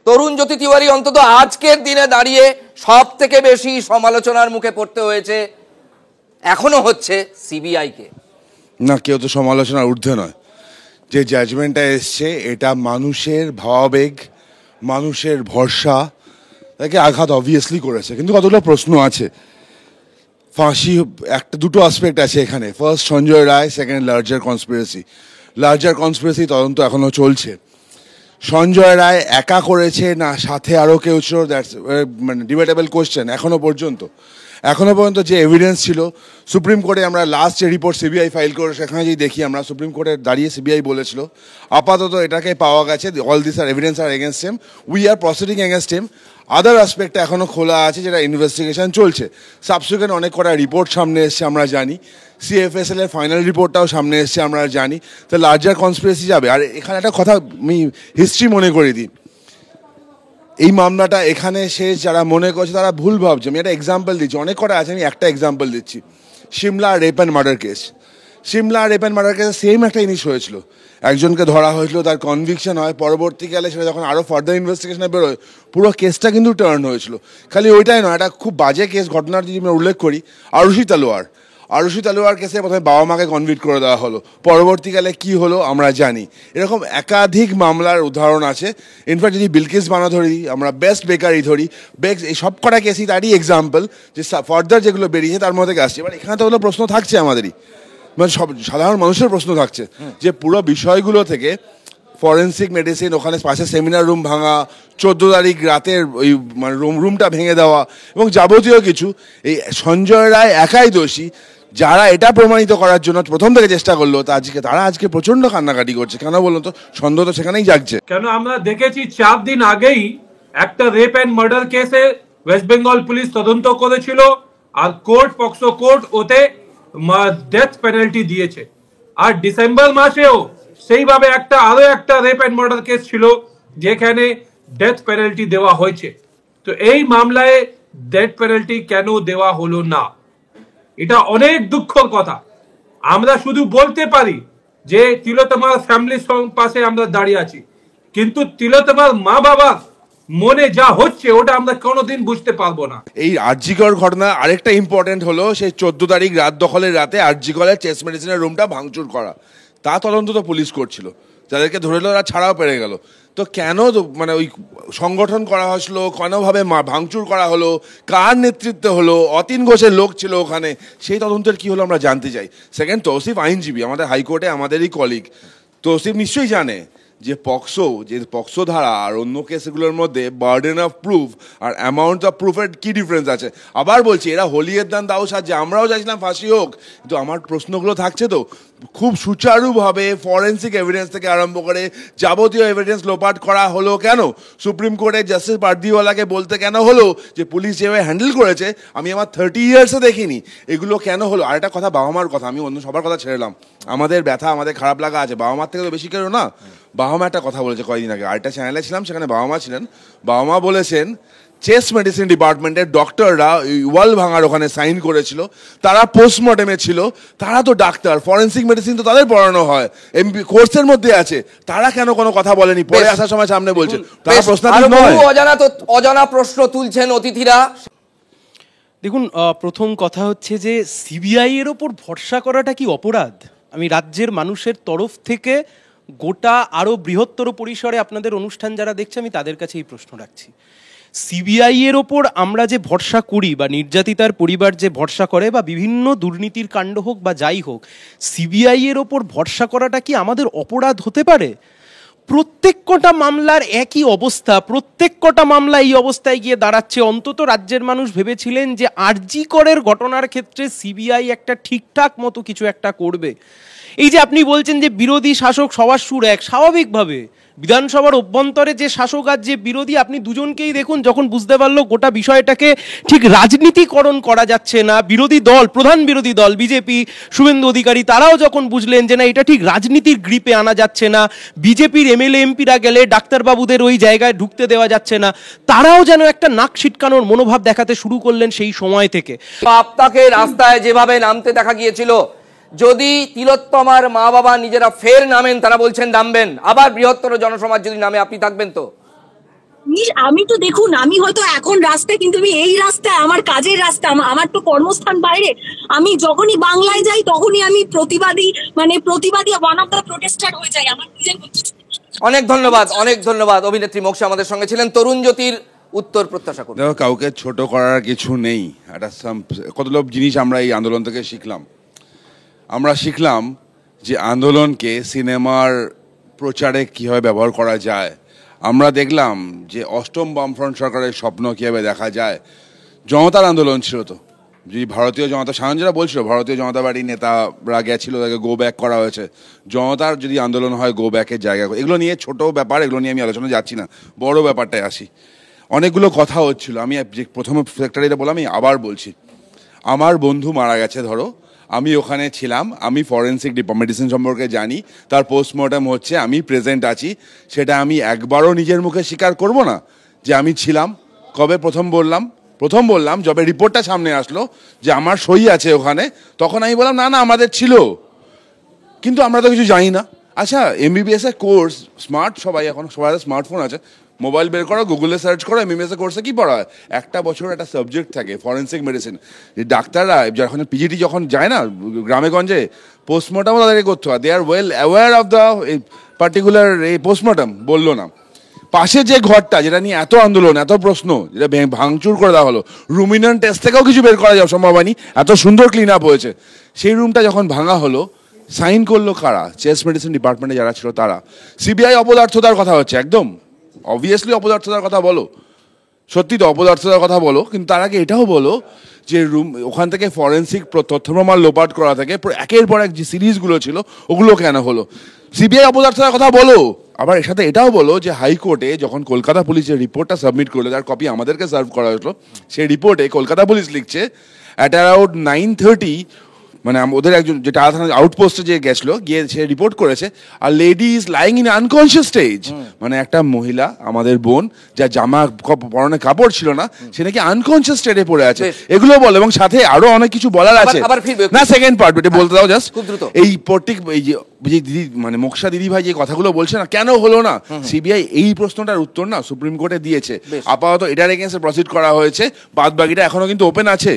তরুণ জ্যোতি তিওয়ারি অন্তত আজকের দিনে দাঁড়িয়ে সব থেকে বেশি সমালোচনার মুখে পড়তে হয়েছে, এখনো হচ্ছে, সিবিআই কে। না, কেউ তো সমালোচনার ঊর্ধ্বে নয়। যে জাজমেন্টটা এসছে এটা মানুষের ভাবাবেগ, মানুষের ভরসা তাকে আঘাত অবভিয়াসলি করেছে, কিন্তু কতগুলো প্রশ্ন আছে। ফাঁসি একটা দুটো আসপেক্ট আছে এখানে। First Sanjay Roy, second larger conspiracy তদন্ত এখনো চলছে। সঞ্জয় রায় একা করেছে না সাথে আরও কেউ ছিল, দ্যাটস মানে ডিবেটেবল কোয়েশ্চেন। এখনো পর্যন্ত যে এভিডেন্স ছিল, সুপ্রিম কোর্টে আমরা লাস্ট যে রিপোর্ট সিবিআই ফাইল করে সেখানে যদি দেখি আমরা, সুপ্রিম কোর্টে দাঁড়িয়ে সিবিআই বলেছিল আপাতত এটাকে পাওয়া গেছে, all this are evidence are against him, we are proceeding against him. Other আসপেক্টটা এখনও খোলা আছে, যেটা ইনভেস্টিগেশন চলছে। সাবসিকুয়েন্ট অনেক কটা রিপোর্ট সামনে এসছে আমরা জানি, CFSL এর ফাইনাল রিপোর্টটাও সামনে এসছে আমরা জানি। তো লার্জার কনস্পিরেসি যাবে। আর এখানে একটা কথা আমি হিস্ট্রি মনে করে দিই, এই মামলাটা এখানে শেষ। যারা মনে করছে তারা ভুল ভাবছে। আমি একটা এক্সাম্পল দিচ্ছি, অনেক কটা আছে, আমি একটা এক্সাম্পল দিচ্ছি। Shimla rape and murder case, same একটা জিনিস হয়েছিল। একজনকে ধরা হয়েছিল, তার কনভিকশন হয়, পরবর্তীকালে সেটা যখন আরও ফার্দার ইনভেস্টিগেশনে বেরোয় পুরো কেসটা কিন্তু টার্ন হয়েছিল। খালি ওইটাই নয়, একটা খুব বাজে কেস, ঘটনার যদি আমি উল্লেখ করি, আরুষি তালুয়ার কেসে প্রথমে বাবা মাকে কনভিক্ট করে দেওয়া হলো, পরবর্তীকালে কি হলো আমরা জানি। এরকম একাধিক মামলার উদাহরণ আছে। ইনফ্যাক্ট যদি বিলকিস বানো ধরি, আমরা বেস্ট বেকারি ধরি, এই সব কটা কেসই তারই এক্সাম্পল, যে ফার্দার যেগুলো বেরিয়েছে তার মধ্যে আসছে। এবার এখানে তো ওগুলো প্রশ্ন থাকছে আমাদেরই, মানে সব সাধারণ মানুষের প্রশ্ন থাকছে যে পুরো বিষয়গুলো থেকে ফরেন্সিক মেডিসিন, ওখানে পাশে সেমিনার রুম ভাঙা, 14 তারিখ রাতের ওই মানে রুমটা ভেঙে দেওয়া এবং যাবতীয় কিছু, এই সঞ্জয় রায় একাই দোষী। যারা এটা প্রমাণিত করার জন্য প্রথম থেকে চেষ্টা করলো তারা আজকে প্রচন্ড কান্নাকাটি করছে। কেন বলুন তো? সন্দেহ তো সেখানেই জাগছে। কেন আমরা দেখেছি 4 দিন আগেই একটা রেপ অ্যান্ড মার্ডার কেসে ওয়েস্ট বেঙ্গল পুলিশ তদন্ত করেছিল, আর পক্সো কোর্ট ওতে ডেথ পেনাল্টি দিয়েছে। আর ডিসেম্বর মাসেও সেইভাবে আরো একটা রেপ অ্যান্ড মার্ডার কেস ছিল যেখানে ডেথ পেনাল্টি দেওয়া হয়েছে। তো এই মামলায় ডেথ পেনাল্টি কেন দেওয়া হলো না? এটা অনেক দুঃখের কথা। আমরা শুধু বলতে পারি যে তিলোত্তমার ফ্যামিলির পাশে আমরা দাঁড়িয়ে আছি, কিন্তু তিলোত্তমার মা বাবার মনে যা হচ্ছে ওটা আমরা কোনোদিন বুঝতে পারবো না। এই আরজিকর ঘটনা আরেকটা ইম্পর্টেন্ট হলো, সেই 14 তারিখ রাত দখলের রাতে আরজিকরের চেস্ট মেডিসিনের রুমটা ভাঙচুর করা। তা তদন্ত তো পুলিশ করছিল, যাদেরকে ধরে এলো তারা ছাড়াও পেরে গেল। তো কেন মানে ওই সংগঠন করা হয়েছিল, কেনভাবে ভাঙচুর করা হলো, কার নেতৃত্বে হলো, অতীন ঘোষের লোক ছিল ওখানে, সেই তদন্তের কি হলো আমরা জানতে চাই। সেকেন্ড, তৌসিফ আইনজীবী, আমাদের হাইকোর্টে আমাদেরই কলিগ, তৌসিফ নিশ্চয়ই জানে যে পক্সো ধারা আর অন্য কেসগুলোর মধ্যে বার্ডেন অফ প্রুফ আর অ্যামাউন্ট অফ প্রুফের কি ডিফারেন্স আছে। আবার বলছি, এরা হোলিয়ের দান দাও সাজছে, আমরাও চাইছিলাম ফাঁসি হোক, কিন্তু আমার প্রশ্নগুলো থাকছে তো। খুব সুচারুভাবে ফরেন্সিক এভিডেন্স থেকে আরম্ভ করে যাবতীয় এভিডেন্স লোপাট করা হলো কেন? সুপ্রিম কোর্টে জাস্টিস পার্দিওয়ালাকে বলতে কেন হলো যে পুলিশ যেভাবে হ্যান্ডেল করেছে আমি আমার 30 ইয়ার্সে দেখিনি, এগুলো কেন হলো? আর একটা কথা, বাবা মার কথা, আমি অন্য সবার কথা ছেড়েলাম, আমাদের ব্যথা, আমাদের খারাপ লাগা আছে, বাবা মার থেকে তো বেশি কেউ না। বাবা মা একটা কথা বলেছে কয়েকদিন আগে, আরেকটা চ্যানেলে ছিলাম, সেখানে বাবা মা ছিলেন, বাবা মা বলেছেন চেস্ট মেডিসিন ডিপার্টমেন্টের ডক্টররা ওয়াল ভাঙার ওখানে সাইন করেছিল, তারা পোস্টমর্টেমে ছিল, তারা তো ডাক্তার, ফরেন্সিক মেডিসিন তো তাদের পড়ানো হয়, এমবি কোর্সের মধ্যে আছে, তারা কেন কোনো কথা বলেনি? পরে আসার সময় সামনে বলছে, তারা প্রশ্নাতীত নয়। অজানা প্রশ্ন তুলছেন অতিথিরা। দেখুন, প্রথম কথা হচ্ছে যে সিবিআই এর ওপর ভরসা করাটা কি অপরাধ? আমি রাজ্যের মানুষের তরফ থেকে গোটা আরও বৃহত্তর পরিসরে আপনাদের অনুষ্ঠান যারা দেখছে আমি তাদের কাছে এই প্রশ্ন রাখছি। সিবিআই এর ওপর আমরা যে ভরসা করি বা নির্যাতিতার পরিবার যে ভরসা করে বা বিভিন্ন দুর্নীতির কাণ্ড হোক বা যাই হোক, সিবিআই এর ওপর ভরসা করাটা কি আমাদের অপরাধ হতে পারে? প্রত্যেক কটা মামলার একই অবস্থা, প্রত্যেক কটা মামলা এই অবস্থায় গিয়ে দাঁড়াচ্ছে। অন্তত রাজ্যের মানুষ ভেবেছিলেন যে আরজি করের ঘটনার ক্ষেত্রে সিবিআই একটা ঠিকঠাক মতো কিছু একটা করবে। এই যে আপনি বলছেন যে বিরোধী শাসক সবার সুর এক, স্বাভাবিকভাবে বিধানসভার অভ্যন্তরে যে শাসক আর যে বিরোধী, আপনি দুজনকেই দেখুন, যখন বুঝতে পারলো গোটা বিষয়টাকে ঠিক রাজনীতিকরণ করা যাচ্ছে না, বিরোধী দল, প্রধান বিরোধী দল বিজেপি, শুভেন্দু অধিকারী, তারাও যখন বুঝলেন যে না এটা ঠিক রাজনীতির গ্রিপে আনা যাচ্ছে না, বিজেপির এমএলএ এমপিরা গেলে ডাক্তারবাবুদের ওই জায়গায় ঢুকতে দেওয়া যাচ্ছে না, তারাও যেন একটা নাক ছিটকানোর মনোভাব দেখাতে শুরু করলেন সেই সময় থেকে। আপনাকে রাস্তায় যেভাবে নামতে দেখা গিয়েছিল, যদি তিলোত্তমার মা বাবা নিজেরা ফের নামেন, তারা বলছেন নামবেন, আবার বৃহত্তর জনসমাজ যদি নামে, আপনি থাকবেন তো? আমি তো দেখুন, আমি হয়তো এখন রাস্তায়, কিন্তু আমি এই রাস্তায়, আমার কাজের রাস্তা, আমার তো কর্মস্থান বাইরে। আমি যখনই বাংলায় যাই তখনই আমি প্রতিবাদী ওয়ান অফ দ্য প্রোটেস্টার হয়ে যাই। আমার নিজের অনেক ধন্যবাদ অভিনেত্রী মোক্ষা আমাদের সঙ্গে ছিলেন। তরুণ জ্যোতির উত্তর প্রত্যাশা করুন। দেখো, কাউকে ছোট করার কিছু নেই। একটা কতগুলো জিনিস আমরা এই আন্দোলন থেকে শিখলাম। আমরা শিখলাম যে আন্দোলনকে সিনেমার প্রচারে কীভাবে ব্যবহার করা যায়। আমরা দেখলাম যে অষ্টম বামফ্রন্ট সরকারের স্বপ্ন কীভাবে দেখা যায়। জনতার আন্দোলন ছিল তো, যদি ভারতীয় জনতা, সায়নজীরা বলছিল ভারতীয় জনতা পার্টির নেতারা গেছিল, তাকে গো ব্যাক করা হয়েছে। জনতার যদি আন্দোলন হয় গো ব্যাকের জায়গা, এগুলো নিয়ে ছোট ব্যাপার, এগুলো নিয়ে আমি আলোচনা যাচ্ছি না, বড় ব্যাপারটায় আসি। অনেকগুলো কথা হচ্ছিল, আমি যে প্রথমে সেক্টরিটা বললাম, আমি আবার বলছি, আমার বন্ধু মারা গেছে, ধরো আমি ওখানে ছিলাম, আমি ফরেন্সিক মেডিসিন সম্পর্কে জানি, তার পোস্টমর্টম হচ্ছে, আমি প্রেজেন্ট আছি, সেটা আমি একবারও নিজের মুখে স্বীকার করব না যে আমি ছিলাম। কবে প্রথম বললাম যবে রিপোর্টটা সামনে আসলো যে আমার সই আছে ওখানে, তখন আমি বললাম না আমাদের ছিল, কিন্তু আমরা তো কিছু জানি না। আচ্ছা, এমবিবিএস এর কোর্স, সবাই স্মার্টফোন আছে, মোবাইল বের করো, গুগলে সার্চ করো, এমবিবিএস এর কোর্সে কি পড়া হয়, একটা বছর একটা সাবজেক্ট থাকে ফরেন্সিক মেডিসিন। ডাক্তাররা যখন পিজিটি যখন যায় না গ্রামে গঞ্জে, পোস্টমর্টমও তাদেরকে করতে হয়, they are well aware of the particular এই পোস্টমর্টম। বললো না, পাশে যে ঘরটা যেটা নিয়ে এত আন্দোলন, এত প্রশ্ন, যেটা ভাঙচুর করে দেওয়া হলো, রুমিনান টেস্ট থেকেও কিছু বের করা যাওয়া সম্ভব হয়নি, এত সুন্দর ক্লিন আপ হয়েছে, সেই রুমটা যখন ভাঙা হলো, সাইন করলো কারা? চেস্ট মেডিসিন ডিপার্টমেন্টে যারা ছিল তারা। সিবিআই অপদার্থতার কথা হচ্ছে, একদম অবভিয়াসলি অপদার্থতার কথা বলো, সত্যি তো অপদার্থতার কথা বলো, কিন্তু তার আগে এটাও বলো যে ওখান থেকে ফরেন্সিক তথ্য প্রমাণ লোপাট করা থেকে একের পর এক যে সিরিজগুলো ছিল ওগুলো কেন হলো। সিবিআই অপদার্থতার কথা বলো, আবার এর সাথে এটাও বলো যে হাইকোর্টে যখন কলকাতা পুলিশ যে রিপোর্টটা সাবমিট করলো, তার কপি আমাদেরকে সার্ভ করা হলো, সেই রিপোর্টে কলকাতা পুলিশ লিখছে অ্যাট অ্যারাউন্ড 9:30, মানে ওদের একজন যেটা আউটপোস্টে যে গেছিল, গিয়ে সে রিপোর্ট করেছে, আর lady is lying in unconscious stage, মানে একটা মহিলা, আমাদের বোন, যার জামা পরনে কাপড় ছিল না, সে নাকি আনকনসিয়াস স্টেটে পড়ে আছে। এগুলো বল, এবং সাথে আরো অনেক কিছু বলার আছে না। সেকেন্ড পার্ট এটা বলতে দাও জাস্ট। এই এই যে দিদি, মানে মোক্ষা দিদি ভাই যে কথাগুলো বলছে না, কেন হলো না, সিবিআই এই প্রশ্নটার উত্তর না সুপ্রিম কোর্টে দিয়েছে। আপাতত এটার এগেইনস্টে প্রসিড করা হয়েছে, বাদ বাকিটা এখনো কিন্তু ওপেন আছে।